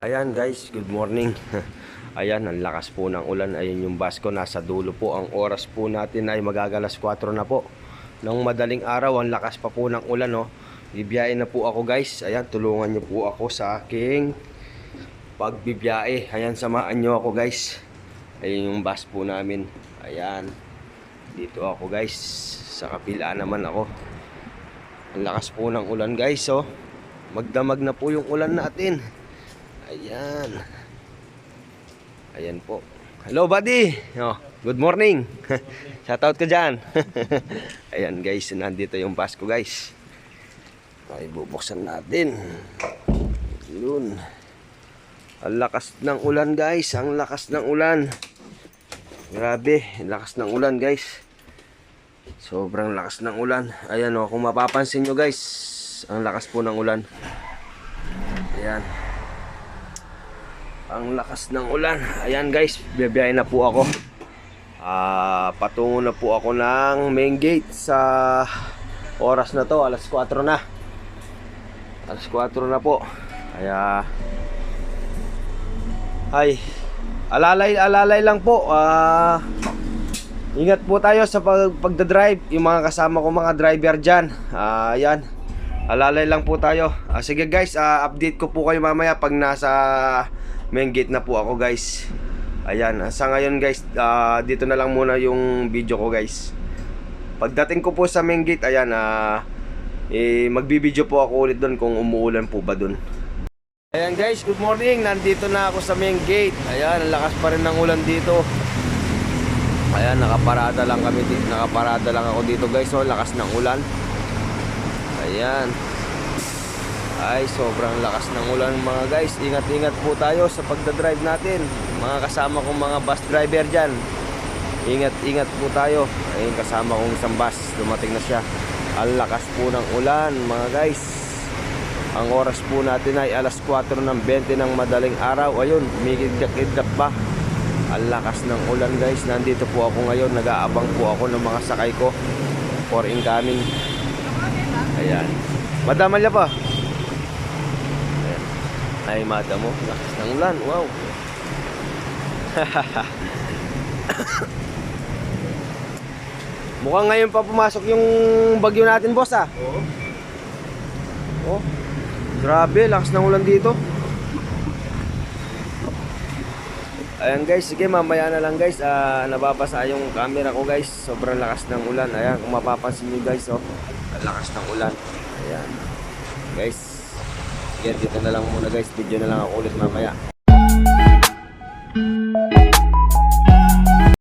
Ayan guys, good morning. Ayan, ang lakas po ng ulan. Ayan yung bus ko, nasa dulo po. Ang oras po natin ay magagalas 4 na po ng madaling araw. Ang lakas pa po ng ulan, no? Bibiyahe na po ako guys. Ayan, tulungan nyo po ako sa aking pagbibiyahe. Ayan, samahan nyo ako guys. Ayan yung bus po namin. Ayan, dito ako guys. Sa kapila naman ako. Ang lakas po ng ulan guys, oh. Magdamag na po yung ulan natin. Ayan. Ayan po. Hello buddy. Oh, good morning. Shoutout ka dyan. Ayan guys, nandito yung bus ko guys. Ay, bubuksan natin. Yun. Ang lakas ng ulan guys. Ang lakas ng ulan. Grabe, lakas ng ulan guys. Sobrang lakas ng ulan. Ayan o, kung mapapansin nyo guys, ang lakas po ng ulan. Ayan. Ang lakas ng ulan. Ayan guys, bibiyahe na po ako. Patungo na po ako ng main gate sa oras na to, alas 4 na. Alas 4 na po. Kaya ay alalay lang po. Ingat po tayo sa pagdadrive. Yung mga kasama ko mga driver dyan. Ayan, alalay lang po tayo. Sige guys, update ko po kayo mamaya pag nasa main gate na po ako guys. Ayan, sa ngayon guys, dito na lang muna yung video ko guys. Pagdating ko po sa main gate, ayan, magbibideo po ako ulit doon kung umuulan po ba doon. Ayan guys, good morning. Nandito na ako sa main gate. Ayan, ang lakas pa rin ng ulan dito. Ayan, nakaparada lang kami dito. Nakaparada lang ako dito guys. So, lakas ng ulan. Ayan. Ay, sobrang lakas ng ulan mga guys. Ingat-ingat po tayo sa pagdadrive natin. Mga kasama kong mga bus driver dyan, ingat-ingat po tayo. Ayun, kasama kong isang bus, dumating na siya. Ang lakas po ng ulan mga guys. Ang oras po natin ay alas 4:20 ng madaling araw. Ayun, umikiddak-iddak pa. Ang lakas ng ulan guys. Nandito po ako ngayon, nag-aabang po ako ng mga sakay ko for incoming. Ayan, madamalya pa. Ay, mata mo, lakas ng ulan. Wow. Mukhang ngayon pa pumasok yung bagyo natin, boss, Oo. Oh, grabe, lakas ng ulan dito. Ayan guys, sige, mamaya na lang guys. Nababasa yung camera ko guys. Sobrang lakas ng ulan. Ayan, kung mapapansin nyo guys, oh, ang lakas ng ulan. Ayan guys, sige, dito na lang muna guys. Video na lang ako ulit mamaya.